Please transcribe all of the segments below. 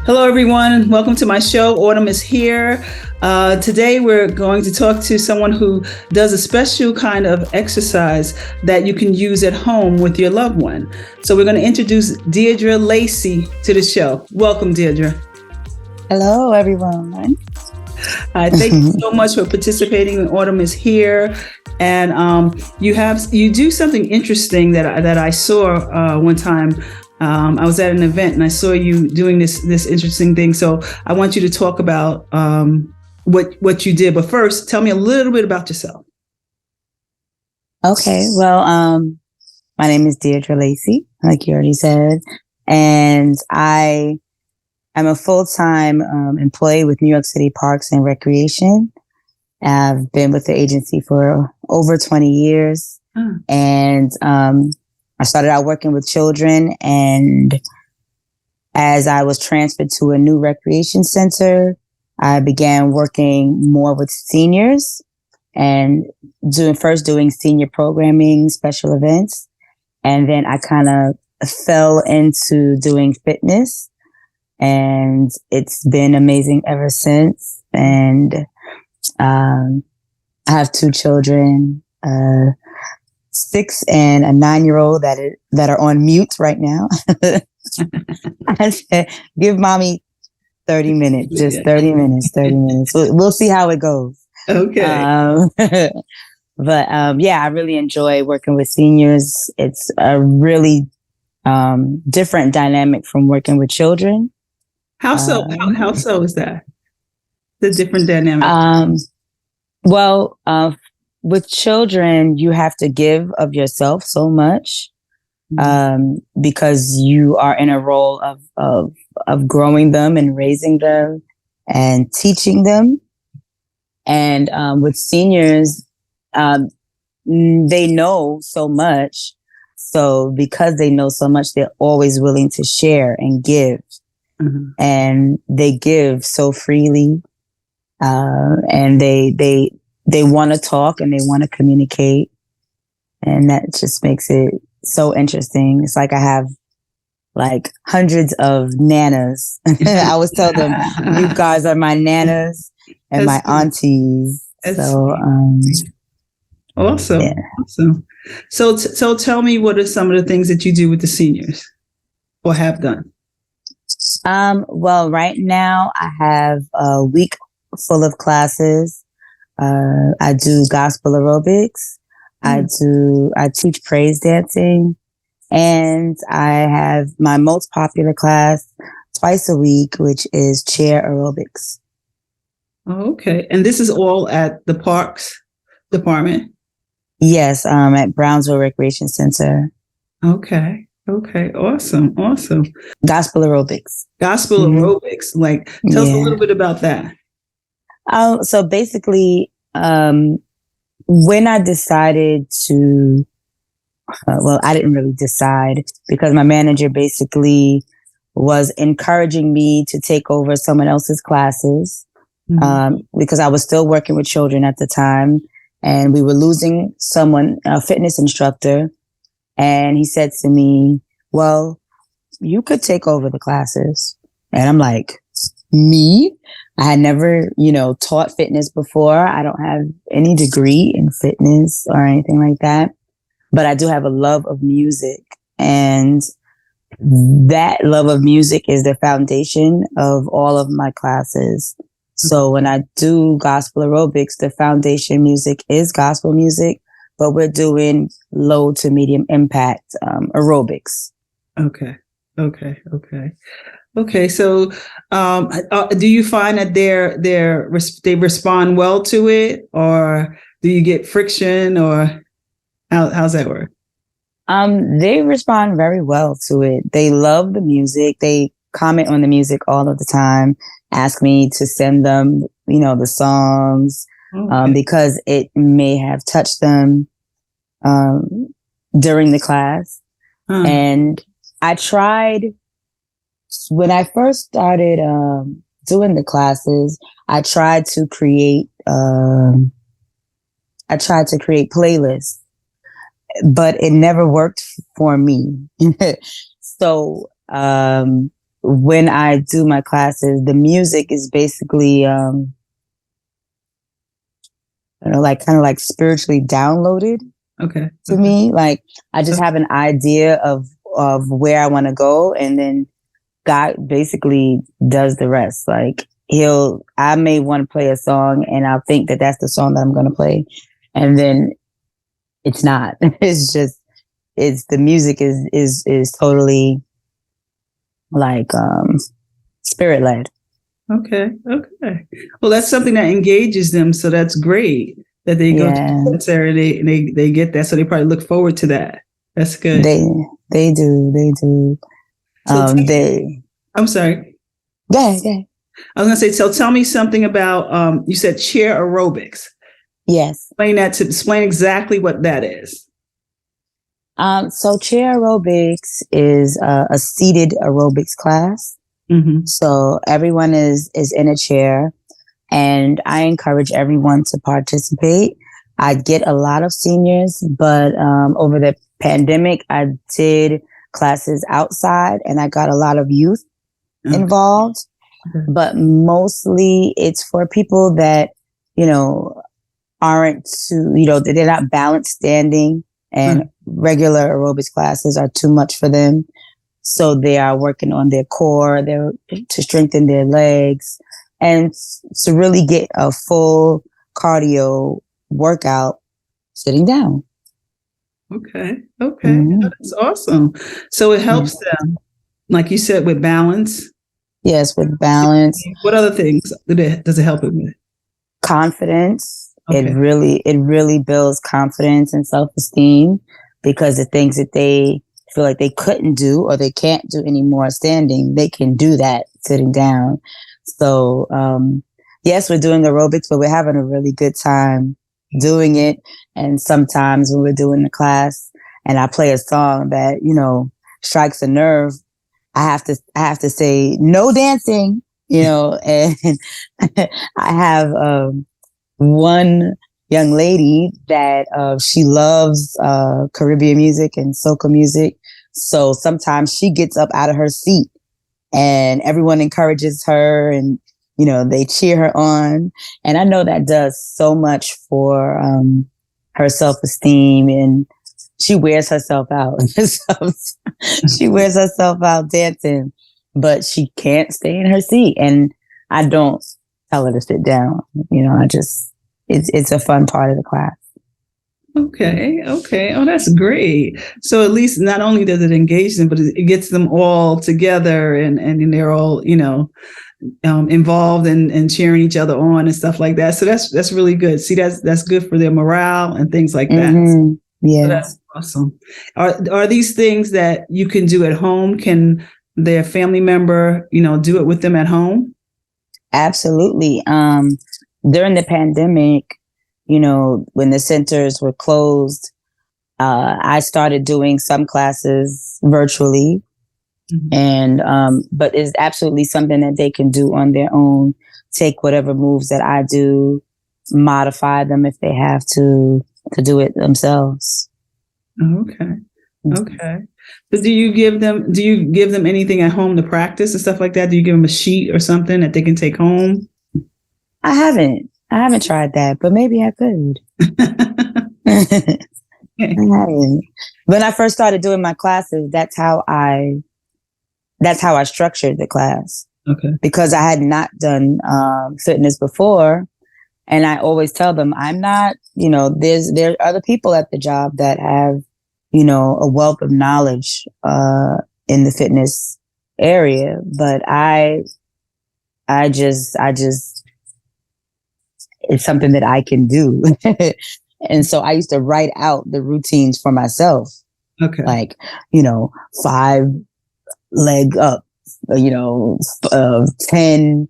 Hello, everyone. Welcome to my show. Autumn is here. Today, we're going to talk to someone who does a special kind of exercise that you can use at home with your loved one. So we're going to introduce Deirdre Lacey to the show. Welcome, Deirdre. Hello, everyone. Thank you so much for participating. Autumn is here. And you do something interesting that I saw one time. I was at an event and I saw you doing this interesting thing. So I want you to talk about what you did. But first, tell me a little bit about yourself. Okay. Well, my name is Deirdre Lacey, like you already said, and I am a full-time employee with New York City Parks and Recreation. I've been with the agency for over 20 years, and I started out working with children, and as I was transferred to a new recreation center, I began working more with seniors and doing senior programming, special events. And then I kind of fell into doing fitness, and it's been amazing ever since. And I have two children, 6 and a 9-year-old that are on mute right now. I said, give mommy 30 minutes, just 30 minutes. We'll see how it goes. Okay. But I really enjoy working with seniors. It's a really different dynamic from working with children. How so? How so is that? The different dynamic. With children, you have to give of yourself so much because you are in a role of growing them and raising them and teaching them. And with seniors, they know so much. So because they know so much, they're always willing to share and give. Mm-hmm. And they give so freely. And they want to talk and they want to communicate. And that just makes it so interesting. It's like I have like hundreds of nanas. I always tell them, you guys are my nanas and my aunties. Awesome. Yeah. Awesome. So tell me, what are some of the things that you do with the seniors or have done? Well, right now I have a week full of classes. I do Gospel Aerobics. I teach praise dancing, and I have my most popular class twice a week, which is Chair Aerobics. Oh, okay. And this is all at the Parks Department? Yes, at Brownsville Recreation Center. Okay. Awesome. Gospel Aerobics. Gospel Aerobics. Like, tell us a little bit about that. So basically, when I decided to, I didn't really decide because my manager basically was encouraging me to take over someone else's classes, because I was still working with children at the time, and we were losing someone, a fitness instructor. And he said to me, well, you could take over the classes. And I'm like, me? I had never, taught fitness before. I don't have any degree in fitness or anything like that, but I do have a love of music, and that love of music is the foundation of all of my classes. So when I do Gospel Aerobics, the foundation music is gospel music, but we're doing low to medium impact aerobics. Okay. So, do you find that they respond well to it, or do you get friction, or how's that work? They respond very well to it. They love the music. They comment on the music all of the time, ask me to send them, the songs, because it may have touched them during the class. And I tried, when I first started doing the classes, I tried to create playlists, but it never worked for me. So when I do my classes, the music is basically, like kind of like spiritually downloaded to me. Like I just have an idea of where I want to go, and then God basically does the rest. Like I may want to play a song, and I'll think that that's the song that I'm going to play, and then it's not. It's the music is totally like spirit led. Okay. Well, that's something that engages them, so that's great that they go to concert and they get that, so they probably look forward to that. That's good. They do. So I'm sorry. Go ahead. I was gonna say, so tell me something about you said chair aerobics. Yes. Explain exactly what that is. So chair aerobics is a seated aerobics class. Mm-hmm. So everyone is in a chair, and I encourage everyone to participate. I get a lot of seniors, but over the pandemic, I did classes outside, and I got a lot of youth involved. Okay. But mostly it's for people that, aren't they're not balanced standing, and regular aerobics classes are too much for them. So they are working on their core, to strengthen their legs, and to really get a full cardio workout sitting down. Okay. Mm-hmm. That's awesome. So it helps them, like you said, with balance. Yes, with balance. What other things does it help it with? Confidence. Okay. It really builds confidence and self-esteem, because the things that they feel like they couldn't do or they can't do anymore standing, they can do that sitting down. So, yes, we're doing aerobics, but we're having a really good time doing it. And sometimes when we're doing the class and I play a song that, strikes a nerve, I have to say no dancing, and I have, one young lady that she loves Caribbean music and soca music. So sometimes she gets up out of her seat and everyone encourages her, and they cheer her on. And I know that does so much for her self-esteem, and she wears herself out. She wears herself out dancing, but she can't stay in her seat. And I don't tell her to sit down. It's a fun part of the class. Okay. Oh, that's great. So at least not only does it engage them, but it gets them all together, and they're all, involved and cheering each other on and stuff like that. So that's really good. See, that's good for their morale and things like that. Mm-hmm. Yeah. So that's awesome. Are these things that you can do at home? Can their family member, do it with them at home? Absolutely. During the pandemic, when the centers were closed, I started doing some classes virtually. Mm-hmm. And, but it's absolutely something that they can do on their own. Take whatever moves that I do, modify them if they have to do it themselves. Okay. But do you give them anything at home to practice and stuff like that? Do you give them a sheet or something that they can take home? I haven't tried that, but maybe I could. I haven't. When I first started doing my classes, that's how I structured the class. Okay. Because I had not done fitness before, and I always tell them I'm not. There are other people at the job that have, a wealth of knowledge in the fitness area, but I just it's something that I can do. And so I used to write out the routines for myself. Okay. Like, 5 leg up, 10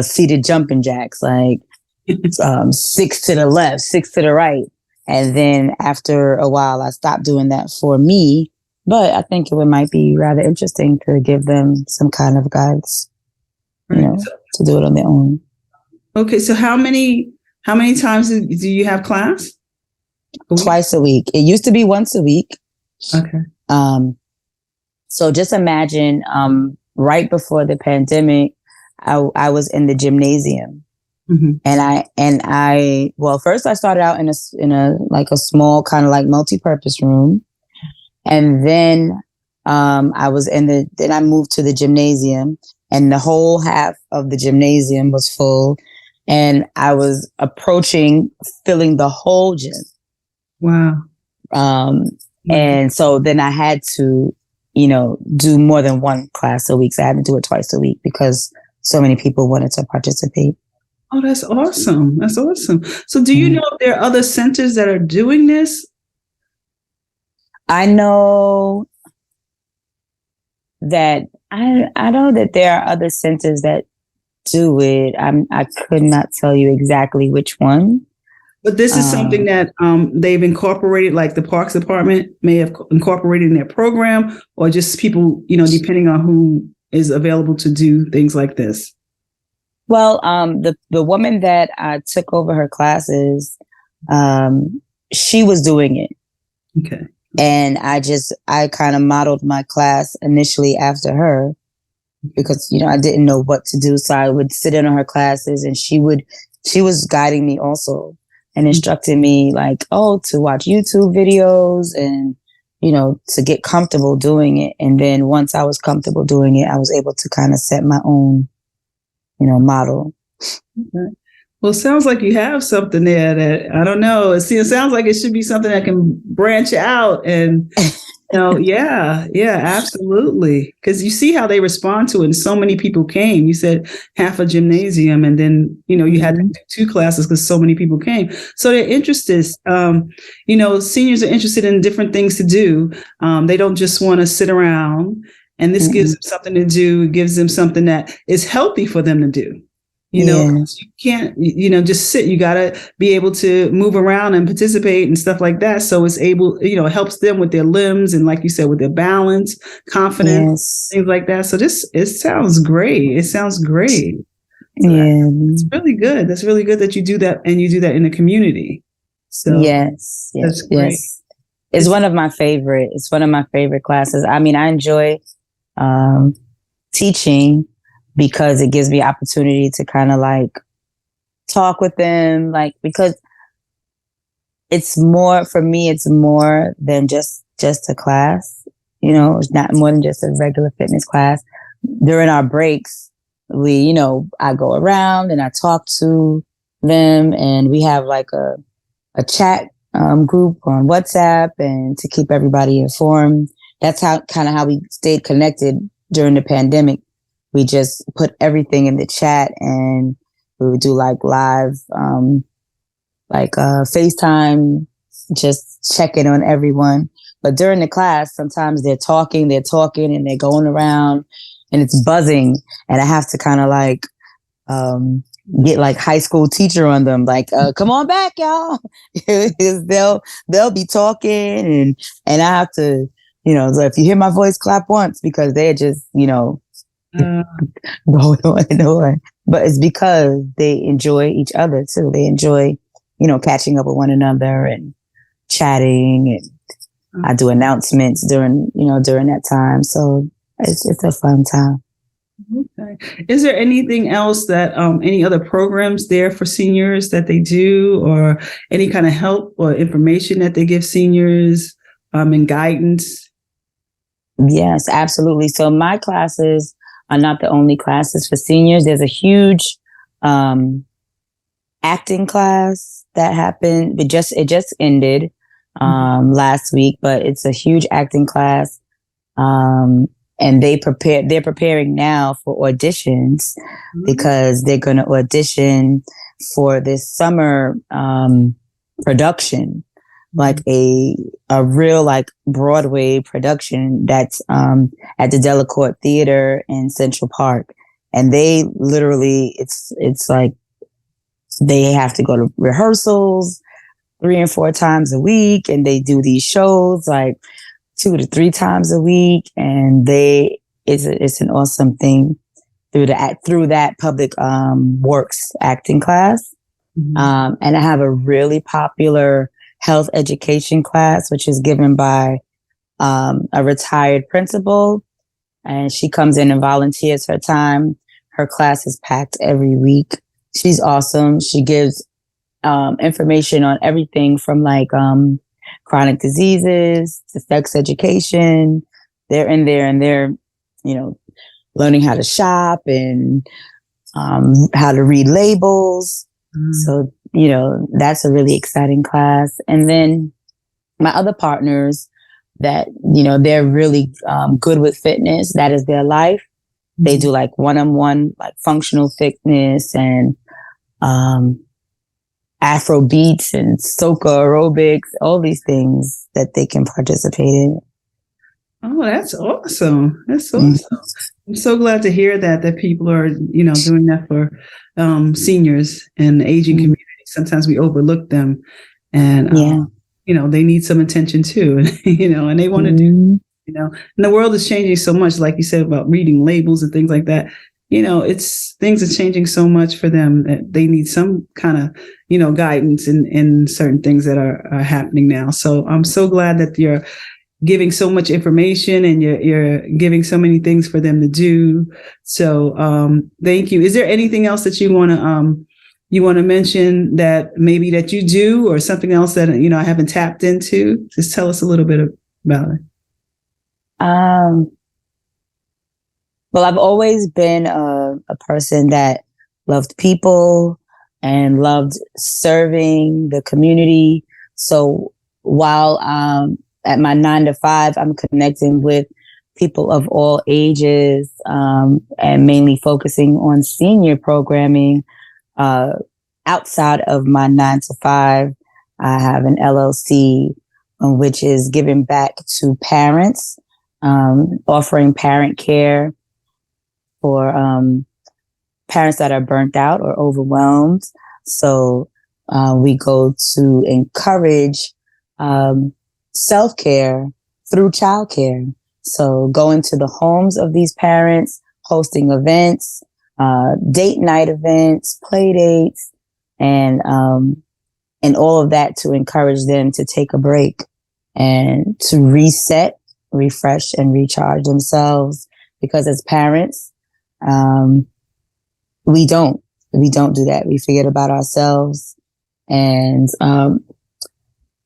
seated jumping jacks, like 6 to the left, 6 to the right. And then after a while, I stopped doing that for me. But I think it might be rather interesting to give them some kind of guides, to do it on their own. Okay, so how many times do you have class? Twice a week. It used to be once a week. Okay. So just imagine right before the pandemic, I was in the gymnasium. Mm-hmm. And I well, first I started out in a like a small kind of like multi-purpose room. And then then I moved to the gymnasium, and the whole half of the gymnasium was full, and I was approaching filling the whole gym. Wow. And so then I had to, do more than one class a week. So I had to do it twice a week because so many people wanted to participate. Oh, that's awesome. That's awesome. So do you know if there are other centers that are doing this? I know that I know that there are other centers that do it. I could not tell you exactly which one. But this is something that they've incorporated, like the Parks Department may have incorporated in their program, or just people, depending on who is available to do things like this. Well, the woman that I took over her classes, she was doing it. Okay. And I kind of modeled my class initially after her because, I didn't know what to do. So I would sit in on her classes, and she was guiding me also and instructing me like, to watch YouTube videos and, to get comfortable doing it. And then once I was comfortable doing it, I was able to kind of set my own, model. Okay. Well, it sounds like you have something there that, I don't know. It sounds like it should be something that can branch out and, yeah, absolutely. Because you see how they respond to it. And so many people came. You said half a gymnasium, and then, you had to do 2 classes because so many people came. So they're interested. Seniors are interested in different things to do. They don't just want to sit around. And this gives them something to do. It gives them something that is healthy for them to do. You can't, just sit. You got to be able to move around and participate and stuff like that. So it's able, it helps them with their limbs and, like you said, with their balance, confidence, things like that. So it sounds great. It sounds great. So it's really good. That's really good that you do that, and you do that in the community. So yes, that's great. It's one of my favorite. It's one of my favorite classes. I mean, I enjoy teaching because it gives me opportunity to kind of like talk with them, like, because it's more, for me, it's more than just a class, it's not more than just a regular fitness class. During our breaks, we, I go around and I talk to them, and we have like a chat group on WhatsApp, and to keep everybody informed. That's how we stayed connected during the pandemic. We just put everything in the chat, and we would do like live, FaceTime, just checking on everyone. But during the class, sometimes they're talking and they're going around and it's buzzing. And I have to kind of like, get like high school teacher on them. Like, come on back, y'all. they'll be talking and I have to, so if you hear my voice, clap once, because they're just, going on and on. But it's because they enjoy each other too. They enjoy, catching up with one another and chatting, and I do announcements during that time. So it's a fun time. Okay. Is there anything else that any other programs there for seniors that they do, or any kind of help or information that they give seniors and guidance? Yes, absolutely. So my classes are not the only classes for seniors. There's a huge acting class that happened. It just ended last week, but it's a huge acting class. And they're preparing now for auditions because they're going to audition for this summer production, like a real like Broadway production that's at the Delacorte Theater in Central Park. And they literally, it's like they have to go to rehearsals 3 and 4 times a week, and they do these shows like 2 to 3 times a week, and it's an awesome thing through that public works acting class. And I have a really popular health education class, which is given by a retired principal, and she comes in and volunteers her time. Her class is packed every week. She's awesome. She gives information on everything from like chronic diseases to sex education. They're in there and they're, learning how to shop and how to read labels. So, that's a really exciting class. And then my other partners that, they're really good with fitness. That is their life. They do like one-on-one, like functional fitness and Afro beats and soca aerobics, all these things that they can participate in. Oh, that's awesome. That's awesome. I'm so glad to hear that people are, doing that for seniors and the aging community. Sometimes we overlook them and, they need some attention too, and they want to do, and the world is changing so much, like you said, about reading labels and things like that. Things are changing so much for them that they need some kind of, guidance in certain things that are happening now. So I'm so glad that you're giving so much information and you're giving so many things for them to do. So thank you. Is there anything else that you want to mention that maybe that you do, or something else that I haven't tapped into? Just tell us a little bit about it. Well, I've always been a person that loved people and loved serving the community. So while at my 9 to 5, I'm connecting with people of all ages and mainly focusing on senior programming. Outside of my 9 to 5, I have an LLC, which is giving back to parents, offering parent care for parents that are burnt out or overwhelmed. So we go to encourage self-care through childcare. So going to the homes of these parents, hosting events, date night events, play dates, and all of that to encourage them to take a break and to reset, refresh, and recharge themselves. Because as parents, we don't do that. We forget about ourselves. And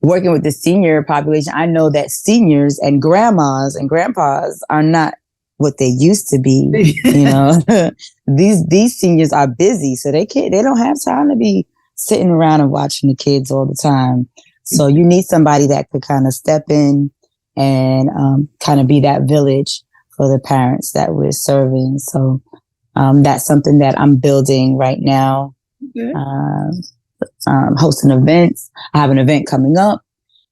working with the senior population, I know that seniors and grandmas and grandpas are not what they used to be. These seniors are busy, so they don't have time to be sitting around and watching the kids all the time. So you need somebody that could kind of step in and kind of be that village for the parents that we're serving. So that's something that I'm building right now. Okay. Hosting events. I have an event coming up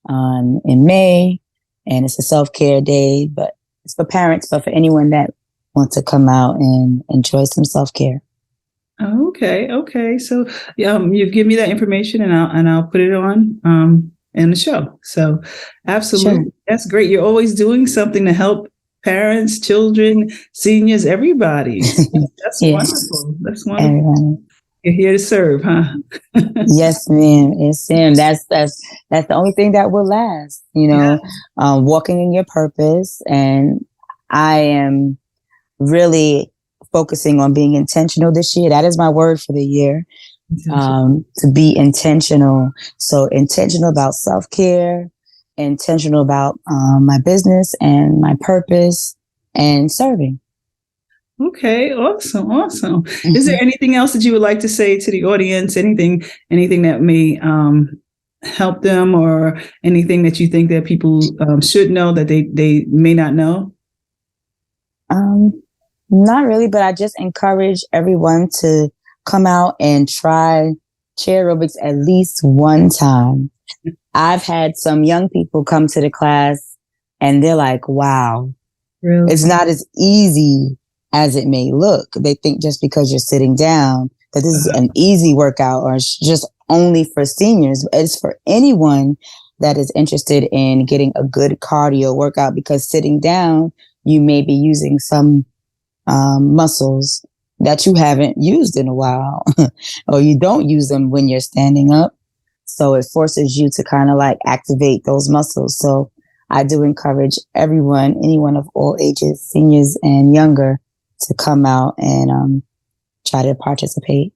in May, and it's a self-care day, but it's for parents, but for anyone that wants to come out and enjoy some self-care. Okay. So you've given me that information, and I'll put it on in the show. So absolutely. Sure. That's great. You're always doing something to help parents, children, seniors, everybody. That's wonderful. That's wonderful. Everyone. You're here to serve, huh? Yes, ma'am. Yes, ma'am. That's the only thing that will last, walking in your purpose. And I am really focusing on being intentional this year. That is my word for the year, to be intentional. So intentional about self-care, intentional about my business and my purpose and serving. Okay, awesome. Mm-hmm. Is there anything else that you would like to say to the audience? Anything that may help them, or anything that you think that people should know that they may not know? Not really, but I just encourage everyone to come out and try chair aerobics at least one time. I've had some young people come to the class and they're like, wow, really? It's not as easy as it may look. They think just because you're sitting down that this is an easy workout, or it's just only for seniors. It's for anyone that is interested in getting a good cardio workout, because sitting down, you may be using some muscles that you haven't used in a while, or you don't use them when you're standing up. So it forces you to kind of like activate those muscles. So I do encourage anyone of all ages, seniors and younger, to come out and try to participate.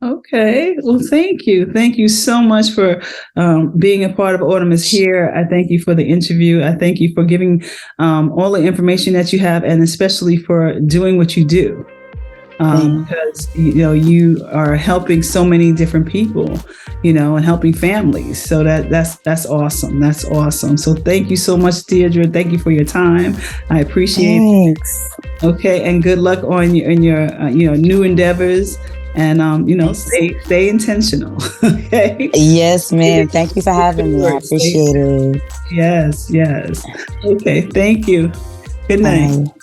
Okay. Well, thank you. Thank you so much for being a part of Autumn is Here. I thank you for the interview. I thank you for giving all the information that you have, and especially for doing what you do. Because you are helping so many different people, and helping families. So that's awesome. That's awesome. So thank you so much, Deirdre. Thank you for your time. I appreciate it. Okay, and good luck on your new endeavors. And stay intentional. Okay. Yes, ma'am. Thank you for having me. I appreciate it. Yes. Okay. Thank you. Good night. Bye.